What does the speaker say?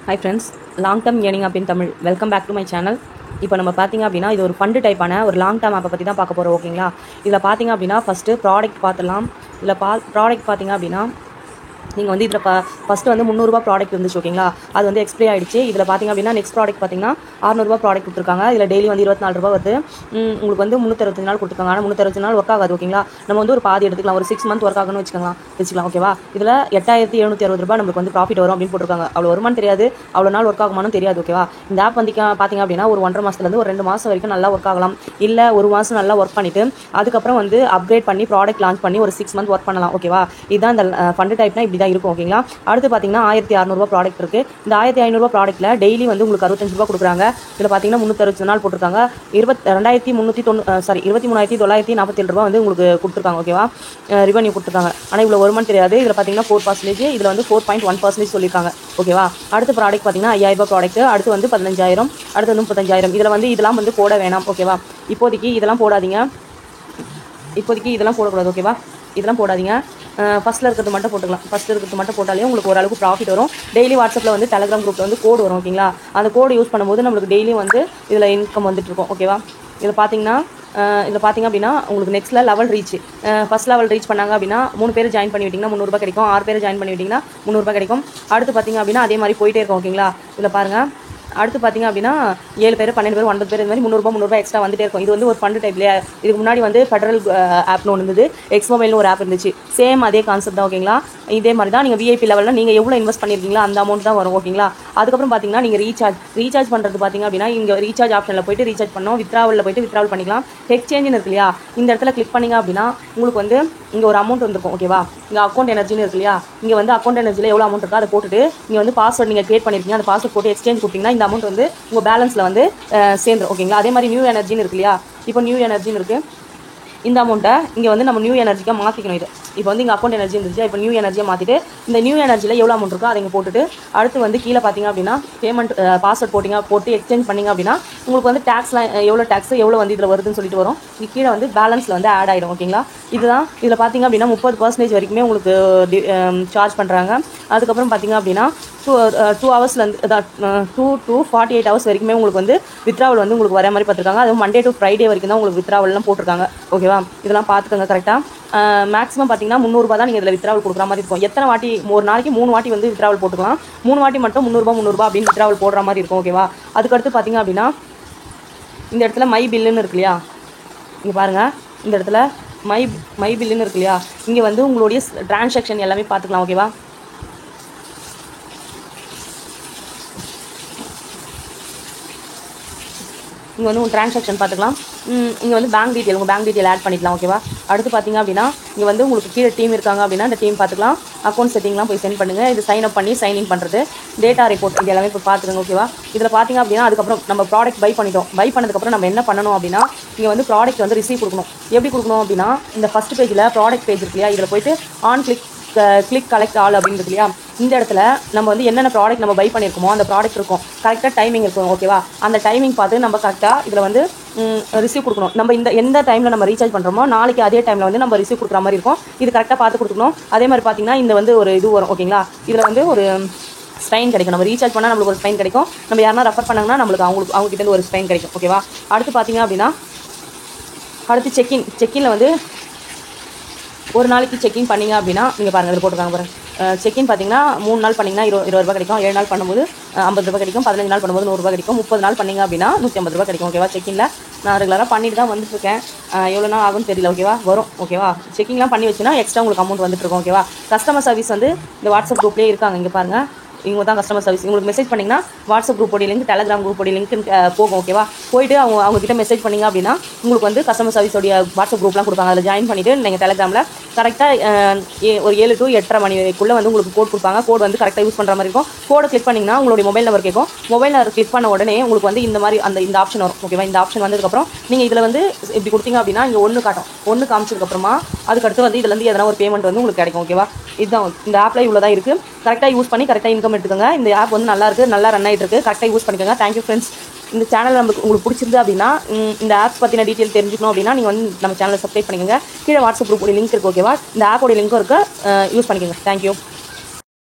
Hi friends, long term earning app in Tamil. Welcome back to my channel. இப்போ நம்ம பார்த்தீங்க அப்படின்னா இது ஒரு ஃபண்டு டைப்பான ஒரு லாங் டேர்ம் ஆப்பை பற்றி தான் பார்க்க போகிறோம். ஓகேங்களா? இதில் பார்த்தீங்க அப்படின்னா ஃபஸ்ட்டு ப்ராடக்ட் பார்த்துலாம். இதில் ப்ராடக்ட் பார்த்தீங்க அப்படின்னா நீங்கள் வந்து இதில் ஃபஸ்ட்டு வந்து 300 ப்ராடக்ட் இருந்துச்சு. ஓகேங்களா? அது வந்து எக்ஸ்பிரி ஆகிடுச்சு. இதில் பார்த்தீங்க அப்படின்னா நெக்ஸ்ட் ப்ராடக்ட் பார்த்தீங்கன்னா 600 ப்ராடக்ட் கொடுத்துருக்காங்க. இதில் டெய்லி வந்து 24 ரூபா வருது. உங்களுக்கு வந்து 365 நாள் கொடுத்துருக்காங்க. ஆனால் 365 நாள் ஒர்க் ஆகாது. ஓகேங்களா? நம்ம வந்து ஒரு பாதி எடுத்துக்கலாம். ஒரு 6 மந்த் ஒர்க் ஆகணும்னு வச்சுக்கலாம். ஓகேவா? இதில் 8760 ரூபா நம்மளுக்கு வந்து ப்ராஃபிட் வரும் அப்படின்னு போட்டிருக்காங்க. அவ்வளோ வருமானு தெரியாது, அவ்வளோ நாள் ஒர்க் ஆகுமானு தெரியாது. ஓகேவா? இந்த ஆப் வந்து பார்த்தீங்க அப்படின்னா ஒரு 1.5 மாதத்துலேருந்து ஒரு 2 மாதம் வரைக்கும் நல்லா ஒர்க் ஆகலாம். இல்லை ஒரு மாதம் நல்லா ஒர்க் பண்ணிவிட்டு அதுக்கப்புறம் வந்து அப்கிரேட் பண்ணி ப்ராடக்ட் லான்ச் பண்ணி ஒரு 6 மந்த் ஒர்க் பண்ணலாம். ஓகேவா? இதுதான் இந்த ஃபண்டு டைப்னா இப்படி தான் இருக்கும். ஓகேங்களா? அடுத்து பார்த்தீங்கன்னா 1600 ப்ராடக்ட் இருக்குது. இந்த 1500 ப்ராடக்ட்டில் டெய்லி வந்து உங்களுக்கு 65 ரூபா கொடுக்குறாங்க. இதில் பார்த்தீங்கன்னா 360 நாள் போட்டிருக்காங்க. 23,947 ரூபா வந்து உங்களுக்கு கொடுத்துருக்காங்க. ஓகேவா? ரெவன்யூ கொடுத்துருக்காங்க. ஆனால் இவ்வளோ வருமானு தெரியாது. இதில் பார்த்தீங்கன்னா 4%, இதில் வந்து 4.1% சொல்லியிருக்காங்க. ஓகேவா? அடுத்த ப்ராடக்ட் பார்த்தீங்கன்னா 5000 ரூபா ப்ராடக்ட், அடுத்து வந்து 15,000, அடுத்து வந்து 35,000. இதில் வந்து இதெல்லாம் வந்து போட வேணாம். ஓகேவா? இப்போதைக்கு இதெல்லாம் போடாதீங்க. இதெல்லாம் போடக்கூடாது. ஓகேவா? இதெல்லாம் போடாதீங்க. ஃபஸ்ட்டில் இருக்கிறது மட்டும் போட்டுக்கலாம். ஃபஸ்ட்டில் இருக்கிறது மட்டும் போட்டாலே உங்களுக்கு ஓரளவுக்கு ப்ராஃபிட் வரும். டெய்லி வாட்ஸ்அப்பில் வந்து டெலகிராம் குரூப்பில் வந்து கோடு வரும். ஓகேங்களா? அந்த கோடு யூஸ் பண்ணும்போது நம்மளுக்கு டெய்லியும் வந்து இதில் இன்கம் வந்துட்டு இருக்கும். ஓகேவா? இதில் பார்த்தீங்க அப்படின்னா உங்களுக்கு நெக்ஸ்ட்டில் level reach, first level reach பண்ணாங்க அப்படின்னா 3 பேர் ஜாயின் பண்ணி விட்டிங்கன்னா 300 ரூபா கிடைக்கும். 6 பேர் ஜாயின் பண்ணி விட்டிங்கன்னா 300 ரூபா கிடைக்கும். அடுத்து பார்த்தீங்க அப்படின்னா அதே மாதிரி போயிட்டே இருக்கும். ஓகேங்களா? இதில் பாருங்கள். அடுத்து பார்த்தீங்க அப்படின்னா 7 பேர், 12 பேர், 9 பேர், இந்த மாதிரி 300 எக்ஸ்ட்ரா வந்துட்டே இருக்கும். இது வந்து ஒரு ஃபண்டு டைப் இல்லையா? இதுக்கு முன்னாடி வந்து ஃபெடரல் ஆப்னு ஒன்று இருந்தது, எக்ஸ் மொபைல்னு ஒரு ஆப் இருந்துச்சு. சேம் அதே கான்செப்ட் தான். ஓகேங்களா? இதே மாதிரி தான் நீங்கள் விஐபி லெவலில் நீங்கள் எவ்வளோ இன்வெஸ்ட் பண்ணியிருக்கீங்களா அந்த அமௌண்ட் தான் வரும். ஓகேங்களா? அதுக்கப்புறம் பார்த்தீங்கன்னா நீங்கள் ரீசார்ஜ் பண்ணுறது பார்த்தீங்க அப்படின்னா இங்கே ரீசார்ஜ் ஆப்ஷனில் போய்ட்டு ரீசார்ஜ் பண்ணோம், வித்ராவலில் போய்ட்டு வித்ராவல் பண்ணிக்கலாம். எக்ஸ்சேஞ்சுன்னு இருக்கு இல்லையா? இந்த இடத்துல கிளிக் பண்ணிங்க அப்படின்னா உங்களுக்கு வந்து இங்கே ஒரு அமௌண்ட் வந்துருக்கும். ஓகேவா? இங்கே அக்கௌண்ட் எனர்ஜின்னு இருக்கு இல்லையா? இங்கே வந்து அக்கௌண்ட் எனர்ஜியில் எவ்வளோ அமௌண்ட் இருக்கோ அதை போட்டுட்டு இங்கே வந்து பாஸ்வேர்ட் நீங்கள் கிரியேட் பண்ணியிருக்கீங்க, அந்த பாஸ்வேர்ட் போட்டு எக்ஸ்சேஞ்ச் கொடுத்தீங்கன்னா இந்த அமௌண்ட் வந்து உங்கள் பேலன்ஸில் வந்து சேர்ந்துடும். ஓகேங்களா? அதே மாதிரி நியூ எனர்ஜின்னு இருக்கு இல்லையா? இப்போ நியூ எனர்ஜின்னு இருக்குது. இந்த அமௌண்ட்டை இங்கே வந்து நம்ம நியூ எனர்ஜிக்காக மாற்றிக்கணும். இது இப்போ வந்து இங்கே அக்கௌண்ட் எனர்ஜி இருந்துச்சு, இப்போ நியூ எனர்ஜியை மாற்றிட்டு இந்த நியூ எனர்ஜியில் எவ்வளோ அமௌண்ட் இருக்கோ அதை இங்கே போட்டுட்டு அடுத்து வந்து கீழே பார்த்தீங்க அப்படின்னா பேமெண்ட் பாஸ்வேர்ட் போட்டு எக்ஸ்சேஞ்ச் பண்ணிங்க அப்படின்னா உங்களுக்கு வந்து டேக்ஸ்லாம் எவ்வளோ வந்து இதில் வருதுன்னு சொல்லிட்டு வரும். இங்கே கீழே வந்து பேலன்ஸில் வந்து ஆட் ஆகிடும். ஓகேங்களா? இதுதான் இதில் பார்த்தீங்க அப்படின்னா 30% வரைக்குமே உங்களுக்கு சார்ஜ் பண்ணுறாங்க. அதுக்கப்புறம் பார்த்தீங்க அப்படின்னா 2 ஹவர்ஸ்லேருந்து 2 to 48 ஹவர்ஸ் வரைக்குமே உங்களுக்கு வந்து வித்ராவல் வந்து உங்களுக்கு வர மாதிரி பார்த்துருக்காங்க. அதுவும் மண்டே டு ஃப்ரைடே வரைக்கும் தான் உங்களுக்கு வித்ராவல்லாம் போட்டிருக்காங்க. ஓகேவா? இதெல்லாம் பார்த்துக்கோங்க கரெக்டாக. மேக்ஸிமம் பார்த்தீங்கன்னா 300 ரூபா தான் நீங்கள் இதில் வித்ராவல் கொடுக்குற மாதிரி இருக்கும். எத்தனை வாட்டி? ஒரு நாளைக்கு 3 வாட்டி வந்து வித்ராவல் போட்டுக்கலாம். 3 வாட்டி மட்டும் 300 ரூபா அப்படின்னு வித்ராவல் போடுற மாதிரி இருக்கும். ஓகேவா? அதுக்கடுத்து பார்த்தீங்க அப்படின்னா இந்த இடத்துல மை பில்லுன்னு இருக்கு இல்லையா? இங்கே பாருங்கள். இந்த இடத்துல மை பில்லுன்னு இருக்கு இல்லையா? இங்கே வந்து உங்களுடைய டிரான்சாக்ஷன் எல்லாமே பார்த்துக்கலாம். ஓகேவா? இங்கே வந்து உங்கள் ட்ரான்சாக்ஷன் பார்த்துக்கலாம். இங்கே வந்து பேங்க் டீட்டெயில் ஆட் பண்ணிக்கலாம். ஓகேவா? அடுத்து பார்த்தீங்க அப்படின்னா இங்கே வந்து உங்களுக்கு கீழே டீம் இருக்காங்க அப்படின்னா அந்த டீம் பார்த்துக்கலாம். அக்கௌண்ட் செட்டிங்லாம் போய் சென்ட் பண்ணுங்கள். இது சைன் அப் பண்ணி சைன்இன் பண்ணுறது, டேட்டா ரிப்போர்ட், இது எல்லாமே இப்போ பார்த்துக்கோங்க. ஓகேவா? இதில் பார்த்தீங்க அப்படின்னா அதுக்கப்புறம் நம்ம ப்ராடக்ட் பை பண்ணதுக்கப்புறம் நம்ம என்ன பண்ணணும் அப்படின்னா இங்கே வந்து ப்ராடக்ட் வந்து ரிசீவ் கொடுக்கணும். எப்படி கொடுக்கணும் அப்படின்னா இந்த ஃபஸ்ட் பேஜில் ப்ராடக்ட் பேஜ் இருக்கு இல்லையா? இதில் போய்ட்டு கிளிக் கலெக்ட் ஆல் அப்படின்னு இருக்கு இல்லையா? இந்த இடத்துல நம்ம வந்து என்னென்ன ப்ராடக்ட் நம்ம பை பண்ணியிருக்கோமோ அந்த ப்ராடக்ட் இருக்கும், கரெக்டாக டைமிங் இருக்கும். ஓகேவா? அந்த டைமிங் பார்த்து நம்ம கரெக்டாக இதில் வந்து ரிசீவ் கொடுக்கணும். நம்ம எந்த டைமில் நம்ம ரீசார்ஜ் பண்ணுறோமோ நாளைக்கு அதே டைமில் வந்து நம்ம ரிசீவ் கொடுக்குற மாதிரி இருக்கும். இது கரெக்டாக பார்த்து கொடுத்துக்கணும். அதே மாதிரி பார்த்தீங்கன்னா இந்த வந்து ஒரு இது வரும். ஓகேங்களா? இதில் வந்து ஒரு ஸ்பைன் கிடைக்கும். நம்ம ரீசார்ஜ் பண்ணால் நம்மளுக்கு ஒரு ஸ்பைன் கிடைக்கும். நம்ம யாருன்னா ரெஃபர் பண்ணாங்கன்னா நம்மளுக்கு அவங்ககிட்ட ஒரு ஸ்பைன் கிடைக்கும். ஓகேவா? அடுத்து பார்த்தீங்க அப்படின்னா செக்கின்ல வந்து ஒரு நாளைக்கு செக்கின் பண்ணிங்க அப்படின்னா நீங்கள் பாருங்கள் இதில் போட்டுருக்காங்க பாருங்கள். செக்கின் பார்த்தீங்கன்னா 3 நாள் பண்ணிங்கன்னா 20 ரூபா கிடைக்கும். 7 நாள் பண்ணும்போது 50 ரூபா கிடைக்கும். 15 நாள் பண்ணும்போது 100 ரூபா கிடைக்கும். 30 நாள் பண்ணிங்க அப்படின்னா 150 ரூபா கிடைக்கும். ஓகேவா? செக்கினில் நான் ரெகுலராக பண்ணிட்டு தான் வந்துட்டுருக்கேன். எவ்வளோ நாள் ஆகும்னு தெரியல. ஓகேவா? வரும். ஓகேவா? செக்கிங்லாம் பண்ணி வச்சுன்னா எக்ஸ்ட்ரா உங்களுக்கு அமௌண்ட் வந்துட்டுருக்கும். ஓகேவா? கஸ்டமர் சர்வீஸ் வந்து இந்த வாட்ஸ்அப் குரூப்லேயே இருக்காங்க. இங்கே பாருங்கள். இவங்க தான் கஸ்டமர் சர்வீஸ். உங்களுக்கு மெசேஜ் பண்ணிங்கன்னா வாட்ஸ்அப் குரூப்போடைய லிங்க், டெலகிராம் குரூப்போடைய லிங்க் போகும். ஓகேவா? போய்ட்டு அவங்ககிட்ட மெசேஜ் பண்ணிங்க அப்படின்னா உங்களுக்கு வந்து கஸ்டமர் சர்வீஸோடைய வாட்ஸ்அப் குரூப்லாம் கொடுப்பாங்க. அதில் ஜாயின் பண்ணிவிட்டு நீங்கள் டெலகிராமில் கரெக்டாக ஒரு 7 to 8:30 மணிக்குள்ளே வந்து உங்களுக்கு கோட் கொடுப்பாங்க. கோட் வந்து கரெக்டாக யூஸ் பண்ணுற மாதிரி இருக்கும். கோடை கிளிக் பண்ணிங்கன்னா உங்களுடைய மொபைல் நம்பர் கேட்கும். மொபைல் நம்பர் கிளிக் பண்ண உடனே உங்களுக்கு வந்து இந்த மாதிரி இந்த ஆப்ஷன் வரும். ஓகேவா? இந்த ஆப்ஷன் வந்ததுக்கப்புறம் நீங்கள் இதில் வந்து இப்படி கொடுத்தீங்க அப்படின்னா இங்கே 1 காட்டும். 1 காமிச்சதுக்கப்புறமா அதுக்கடுத்து வந்து இதுலேருந்து எதனா ஒரு பேமெண்ட் வந்து உங்களுக்கு கிடைக்கும். ஓகேவா? இதுதான் இந்த ஆப்பில் இவ்வளோ தான் இருக்குது. கரெக்டாக யூஸ் பண்ணி கரெக்டாக இன்கம் எடுத்துக்கோங்க. இந்த ஆப் வந்து நல்லா ரன் ஆகிட்டு இருக்குது. கரெக்டாக யூஸ் பண்ணிக்கோங்க. Thank you friends. இந்த சேனல் உங்களுக்கு பிடிச்சிருந்து அப்படின்னா இந்த ஆப் பற்றின டீட்டெயில் தெரிஞ்சுக்கணும் அப்படின்னா நீங்கள் வந்து நம்ம சேனலை சப்ஸ்கிரைப் பண்ணிக்கோங்க. கீழே வாட்ஸ்அப் குரூப்போட லிங்க் இருக்குது. ஓகேவா? இந்த ஆப்போட லிங்க்கும் இருக்குது, யூஸ் பண்ணிக்கோங்க. தேங்க்யூ.